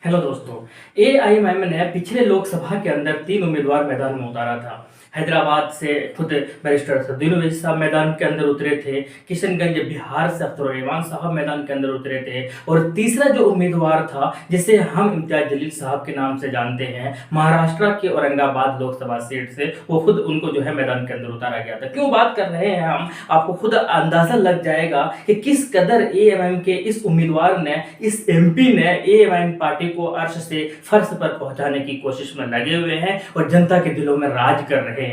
Hello दोस्तों। AIMIM ने पिछले लोकसभा के अंदर 3 उम्मीदवार मैदान में उतारा था। हैदराबाद से खुद बैरिस्टर सद्दीन ओवैसी साहब मैदान के अंदर उतरे थे। किशनगंज बिहार से अख्तर रहमान साहब मैदान के अंदर उतरे थे। और तीसरा जो उम्मीदवार था, जिसे हम इम्तियाज जलील साहब के नाम से जानते हैं, महाराष्ट्र के औरंगाबाद लोकसभा सीट से, वो खुद उनको जो है मैदान के अंदर उतारा गया था। क्यों बात कर रहे हैं हम, आपको खुद अंदाजा लग जाएगा कि किस कदर एआईएमआईएम के इस उम्मीदवार ने, इस एमपी ने एआईएमआईएम पार्टी को अर्श से फर्श पर पहुंचाने की कोशिश में लगे हुए हैं और जनता के दिलों में राज कर रहे हैं।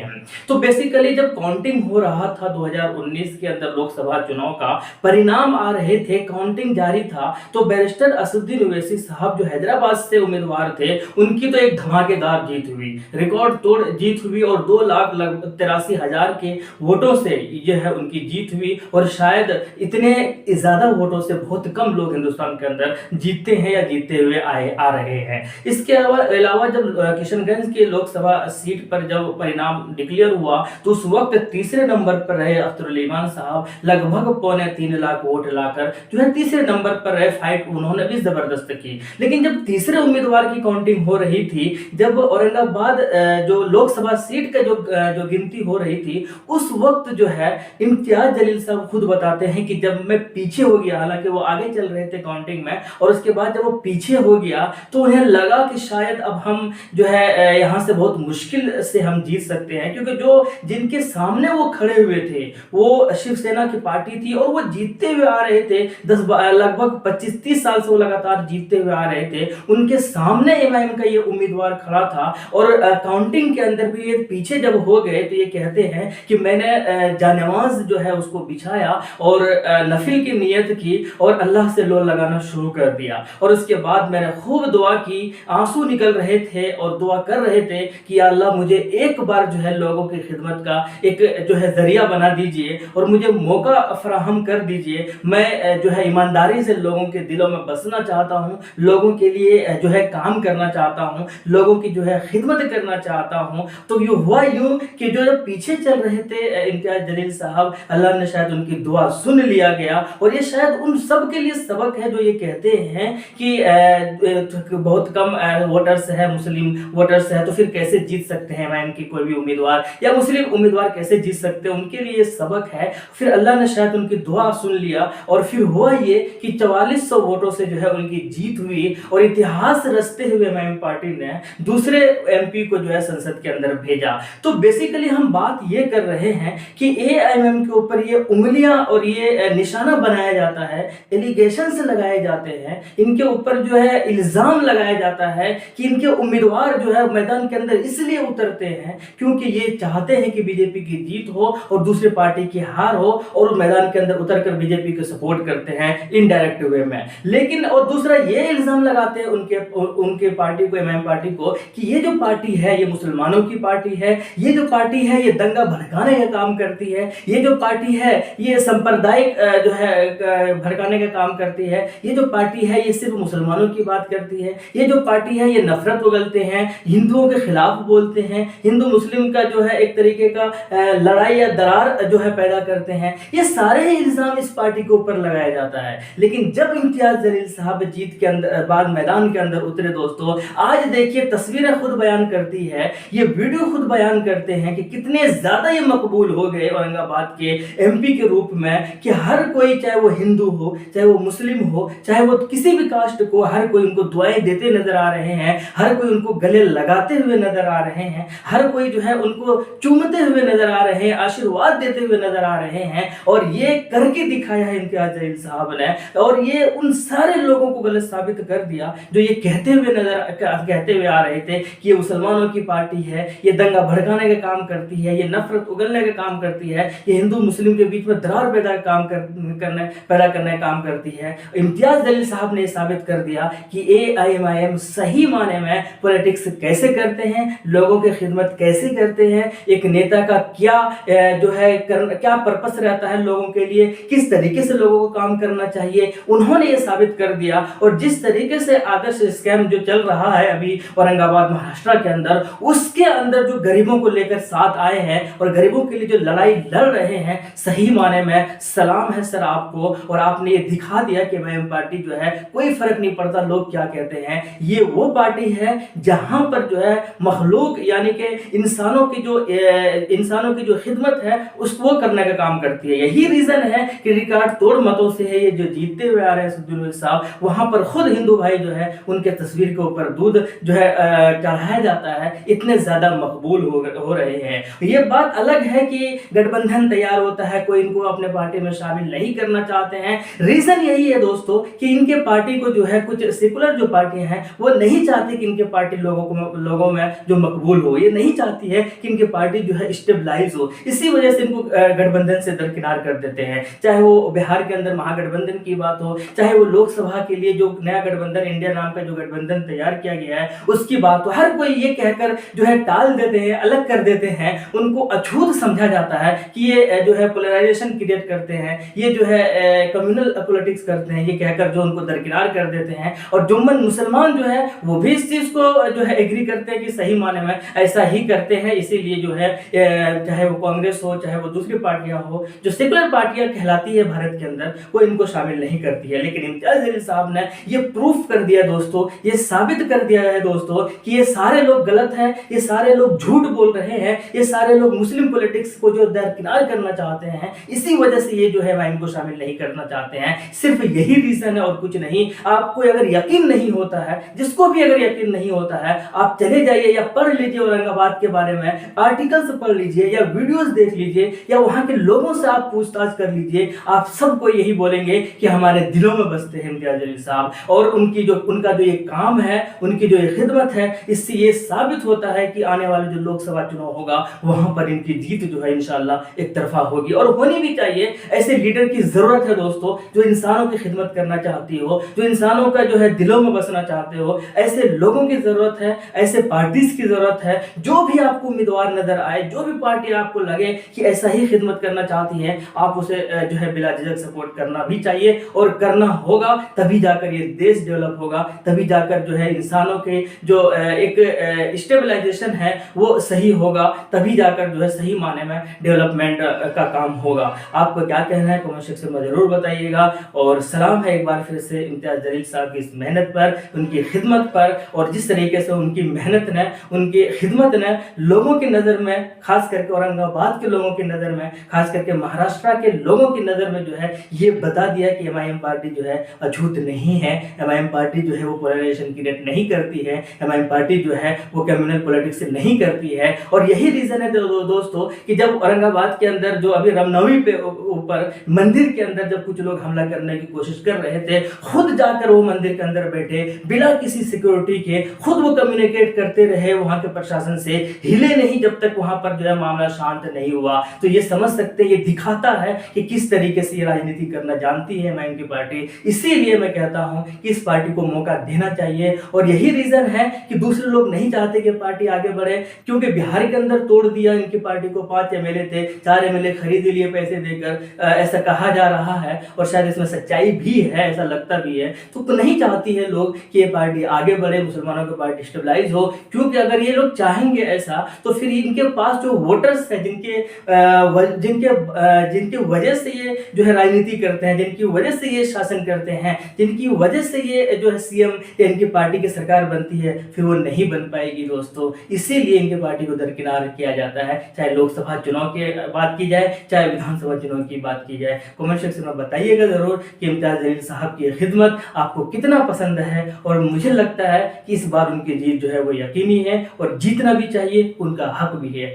तो बेसिकली जब काउंटिंग हो रहा था 2019 के अंदर लोकसभा चुनाव का परिणाम आ रहे थे, काउंटिंग जारी था, तो बैरिस्टर असदुद्दीन ओवैसी साहब जो हैदराबाद से उम्मीदवार थे, उनकी तो एक धमाकेदार जीत हुई, रिकॉर्ड तोड़ जीत हुई और 2,83,000 के वोटों से यह है उनकी जीत हुई। और शायद इतने ज्यादा वोटों से बहुत कम लोग हिंदुस्तान के अंदर जीतते हैं या जीतते हुए आ रहे हैं। इसके अलावा जब किशनगंज के लोकसभा सीट पर जब परिणाम डिक्लेयर हुआ, तो उस वक्त तीसरे नंबर पर रहे अख्तर रहमान साहब, लगभग 2.25 लाख वोट लाकर जो है तीसरे नंबर पर रहे। फाइट उन्होंने भी जबरदस्त की। लेकिन जब तीसरे उम्मीदवार की काउंटिंग हो रही थी, जब औरंगाबाद जो लोकसभा सीट का जो गिनती हो रही थी, उस वक्त जो है इम्तियाज जलील साहब खुद बताते हैं कि जब मैं पीछे हो गया, हालांकि वो आगे चल रहे थे काउंटिंग में, और उसके बाद जब वो पीछे हो गया तो उन्हें लगा कि शायद अब हम जो है यहाँ से बहुत मुश्किल से हम जीत सकते हैं, क्योंकि जो जिनके सामने वो खड़े हुए थे वो शिवसेना की पार्टी थी और वो जीतते हुए आ रहे थे। लगभग 25-30 साल से वो लगातार जीतते हुए आ रहे थे। उनके सामने एमआईएम का ये उम्मीदवार खड़ा था और काउंटिंग के अंदर भी ये पीछे जब हो गए तो ये कहते हैं कि मैंने जानेमाज जो है उसको बिछाया और नफिल की नियत की और अल्लाह से लो लगाना शुरू कर दिया। और उसके बाद मैंने खूब दुआ की, आंसू निकल रहे थे और दुआ कर रहे थे कि अल्लाह मुझे एक बार जो है लोगों की खिदमत का एक जो है जरिया बना दीजिए और मुझे मौका फराहम कर दीजिए। मैं जो है ईमानदारी से लोगों के दिलों में बसना चाहता हूँ, लोगों के लिए जो है काम करना चाहता हूँ, लोगों की जो है खिदमत करना चाहता हूँ। तो ये हुआ यूं कि जो पीछे चल रहे थे इम्तियाज जलील साहब, अल्लाह ने शायद उनकी दुआ सुन लिया गया। और ये शायद उन सब के लिए सबक है जो ये कहते हैं कि बहुत कम वोटर्स है, मुस्लिम वोटर्स है, तो फिर कैसे जीत सकते हैं एमआईएम की कोई भी उम्मीदवार, या मुस्लिम उम्मीदवार कैसे जीत सकते हैं, उनके लिए सबक है। फिर अल्लाह ने शायद उनकी दुआ सुन लिया और फिर हुआ ये कि 4400 वोटों से जो है उनकी जीत हुई और इतिहास रचते हुए एमआईएम पार्टी ने दूसरे एमपी को जो है संसद के अंदर भेजा। तो बेसिकली हम बात ये कर रहे हैं कि एआईएमआईएम के ऊपर ये उंगलियां और ये निशाना बनाया जाता है, एलिगेशंस लगाए जाते हैं, इनके ऊपर जो है इल्जाम लगाया जाता है कि इनके उम्मीदवार जो है मैदान के अंदर इसलिए उतरते हैं क्योंकि ये चाहते हैं कि बीजेपी की जीत हो और दूसरी पार्टी की हार हो, और मैदान के अंदर उतरकर बीजेपी को सपोर्ट करते हैं इनडायरेक्ट वे में। लेकिन और दूसरा ये इल्जाम लगाते हैं उनके पार्टी को, एमआईएम पार्टी को, कि ये जो पार्टी है ये मुसलमानों की पार्टी है, ये जो पार्टी है ये दंगा भड़काने का काम करती है, ये जो पार्टी है ये सांप्रदायिक जो है भड़काने का काम करती है, ये जो पार्टी है ये सिर्फ मुसलमानों की बात करती है, ये जो पार्टी है ये नफरत उगलते हैं, हिंदुओं के खिलाफ बोलते हैं, हिंदू मुस्लिम का जो है एक तरीके का लड़ाई या दरार जो है पैदा करते हैं। ये सारे ही इल्जाम इस पार्टी के ऊपर लगाया जाता है। लेकिन जब इम्तियाज जलील साहब जीत के अंदर बाद मैदान के अंदर उतरे, दोस्तों आज देखिए तस्वीरें खुद बयान करती है, ये वीडियो खुद बयान करते हैं कि कितने ज्यादा ये मकबूल हो गए औरंगाबाद के एमपी के रूप में कि हर कोई, चाहे वो हिंदू हो, चाहे वो मुस्लिम हो, चाहे वो किसी भी कास्ट को, हर कोई उनको दुआएं देते नजर आ रहे हैं, हर कोई उनको गले लगाते हुए नजर आ रहे हैं, हर कोई जो है उनको चूमते हुए नजर आ रहे हैं, आशीर्वाद देते हुए नजर आ रहे हैं। और ये करके दिखाया है इम्तियाज जलील साहब ने, और ये उन सारे लोगों को गलत साबित कर दिया जो ये कहते हुए आ रहे थे कि ये मुसलमानों की पार्टी है, ये दंगा भड़काने का काम करती है, ये नफरत उगलने का काम करती है, ये हिंदू मुस्लिम के बीच में दरार पैदा करने का काम करती है। इम्तियाज जलील साहब ने साबित कर दिया कि एआईएमआईएम सही माने में पॉलिटिक्स कैसे करते हैं, लोगों की खिदमत कैसे करते हैं, एक नेता का क्या जो है क्या पर्पस रहता है लोगों के लिए, किस तरीके से लोगों को काम करना चाहिए, उन्होंने ये साबित कर दिया। और जिस तरीके से आदर्श स्कैम जो चल रहा है अभी औरंगाबाद महाराष्ट्र के अंदर, उसके अंदर जो गरीबों को लेकर साथ आए हैं और गरीबों के लिए जो लड़ाई लड़ रहे हैं, सही माने में सलाम है सर आपको। और आपने ये दिखा दिया कि एमआईएम पार्टी जो है कोई फर्क नहीं पड़ता लोग क्या कहते हैं, ये वो पार्टी है जहां पर जो है मखलूक यानी कि इंसानों की जो खिदमत है उसको करने का काम करती है। यही रीजन है कि रिकॉर्ड तोड़ मतों से है ये जो जीतते हुए आ रहे हैं सद्दुल साहब। वहां पर खुद हिंदू भाई जो है उनके तस्वीर के ऊपर दूध जो है चढ़ाया जाता है, इतने ज्यादा मकबूल हो रहे हैं। ये बात अलग है कि गठबंधन तैयार होता है, कोई इनको अपने पार्टी में शामिल नहीं करना चाहते हैं। रीजन यही है दोस्तों कि इनके पार्टी को जो है कुछ सेकुलर जो पार्टियां हैं वो नहीं चाहती कि इनके पार्टी लोगों में जो मकबूल हो, ये नहीं चाहती है कि इनकी पार्टी जो है स्टेबलाइज हो। इसी वजह से इनको गठबंधन से दरकिनार कर देते हैं। चाहे वो बिहार के अंदर महागठबंधन की बात हो, चाहे वो लोकसभा के लिए जो नया गठबंधन इंडिया नाम का जो गठबंधन तैयार किया गया है उसकी बात हो, हर कोई ये कहकर जो है टाल देते हैं, अलग कर देते हैं। उनको अछूत समझा जाता है कि ये जो है पोलराइजेशन क्रिएट करते हैं, ये जो है कम्युनल पॉलिटिक्स करते हैं, ये कहकर जो उनको दरकिनार कर देते हैं। और जुम्मन मुसलमान जो है वो भी इस चीज को जो है एग्री करते हैं कि सही माने में ऐसा ही करते हैं। इसीलिए जो है चाहे वो कांग्रेस हो चाहे वो दूसरी पार्टियां हो, जो सेकुलर पार्टियां कहलाती है भारत के अंदर, वो इनको शामिल नहीं करती है। लेकिन इम्तियाज जलील साहब ने ये प्रूफ कर दिया दोस्तों, ये साबित कर दिया है दोस्तों कि ये सारे लोग गलत हैं, ये सारे लोग झूठ बोल रहे हैं, ये सारे लोग मुस्लिम पॉलिटिक्स को जो दरकिनार करना चाहते हैं। इसी वजह से ये जो है वह इनको शामिल नहीं करना चाहते हैं। सिर्फ यही रीजन है और कुछ नहीं। आपको अगर यकीन नहीं होता है, जिसको भी अगर यकीन नहीं होता है, आप चले जाइए या पढ़ लीजिए औरंगाबाद के बारे में, आर्टिकल्स पढ़ लीजिए या वीडियोस देख लीजिए या वहां के लोगों से आप पूछताछ कर लीजिए। आप सबको यही बोलेंगे कि हमारे दिलों में बसते हैं इम्तियाज जलील साहब। और उनका जो ये काम है, उनकी जो ये खिदमत है, इससे ये साबित होता है कि आने वाले जो लोकसभा चुनाव होगा वहां पर इनकी जीत जो है इंशाल्लाह एक तरफा होगी। और होनी भी चाहिए। ऐसे लीडर की जरूरत है दोस्तों जो इंसानों की खिदमत करना चाहती हो, जो इंसानों का जो है दिलों में बसना चाहते हो। ऐसे लोगों की जरूरत है, ऐसे पार्टीज की जरूरत है। जो भी आपको उम्मीदवार नजर आए, जो भी पार्टी आपको लगे कि ऐसा ही खिदमत करना चाहती है, आप उसे जो है बिला झिझक सपोर्ट करना भी चाहिए और करना होगा। तभी जाकर ये देश डेवलप होगा, तभी जाकर जो है इंसानों के जो एक स्टेबलाइजेशन है वो सही होगा, तभी जाकर जो है सही माने में डेवलपमेंट का काम होगा। आपको क्या कहना है कमेंट सेक्शन में जरूर बताइएगा। और सलाम है एक बार फिर से इम्तियाज जलील साहब की इस मेहनत पर, उनकी खिदमत पर, और जिस तरीके से उनकी मेहनत ने, उनकी खिदमत ने लोगों की नज़र में, खास करके औरंगाबाद के लोगों की नज़र में, खास करके महाराष्ट्र के लोगों की नज़र में जो है ये बता दिया कि एमआईएम पार्टी जो है अछूत नहीं है। एमआईएम पार्टी जो है वो पोलराइजेशन क्रिएट नहीं करती है। एमआईएम पार्टी जो है वो कम्युनल पॉलिटिक्स से नहीं करती है। और यही रीजन है दोस्तों कि जब औरंगाबाद के अंदर जो अभी रामनवमी पे ऊपर मंदिर के अंदर जब कुछ लोग हमला करने की कोशिश कर रहे थे, खुद जाकर वो मंदिर के अंदर बैठे बिना किसी सिक्योरिटी के, खुद वो कम्युनिकेट करते रहे वहां के प्रशासन से, हिले नहीं जब तक वहां पर जो है मामला शांत नहीं हुआ। तो ये समझ सकते, ये दिखाता है कि किस तरीके से ये राजनीति करना जानती है एमआईएम की पार्टी। इसीलिए मैं कहता हूं कि इस पार्टी को मौका देना चाहिए। और यही रीजन है कि दूसरे लोग नहीं चाहते कि पार्टी आगे बढ़े, क्योंकि बिहार के अंदर तोड़ दिया इनकी पार्टी को। 5 एमएलए थे, 4 एमएलए खरीद लिए पैसे देकर, ऐसा कहा जा रहा है और शायद इसमें सच्चाई भी है, ऐसा लगता भी है। तो नहीं चाहती है लोग कि ये पार्टी आगे बढ़े, मुसलमानों की पार्टी स्टेबलाइज हो। क्योंकि अगर ये लोग चाहेंगे ऐसा तो फिर इनके पास जो वोटर्स है, जिनके वजह से ये जो है राजनीति करते हैं, जिनकी वजह से ये शासन करते हैं, जिनकी वजह से ये जो है सीएम या इनकी पार्टी की सरकार बनती है, फिर वो नहीं बन पाएगी दोस्तों। इसीलिए इनकी पार्टी को दरकिनार किया जाता है, चाहे लोकसभा चुनाव की बात की जाए, चाहे विधानसभा चुनाव की बात की जाए। कमेंट सेक्शन में बताइएगा जरूर कि इम्तियाज जलील साहब की खिदमत आपको कितना पसंद है। और मुझे लगता है कि इस बार उनकी जीत जो है वो यकीनी है और जीतना भी चाहिए, उनका हक भी है।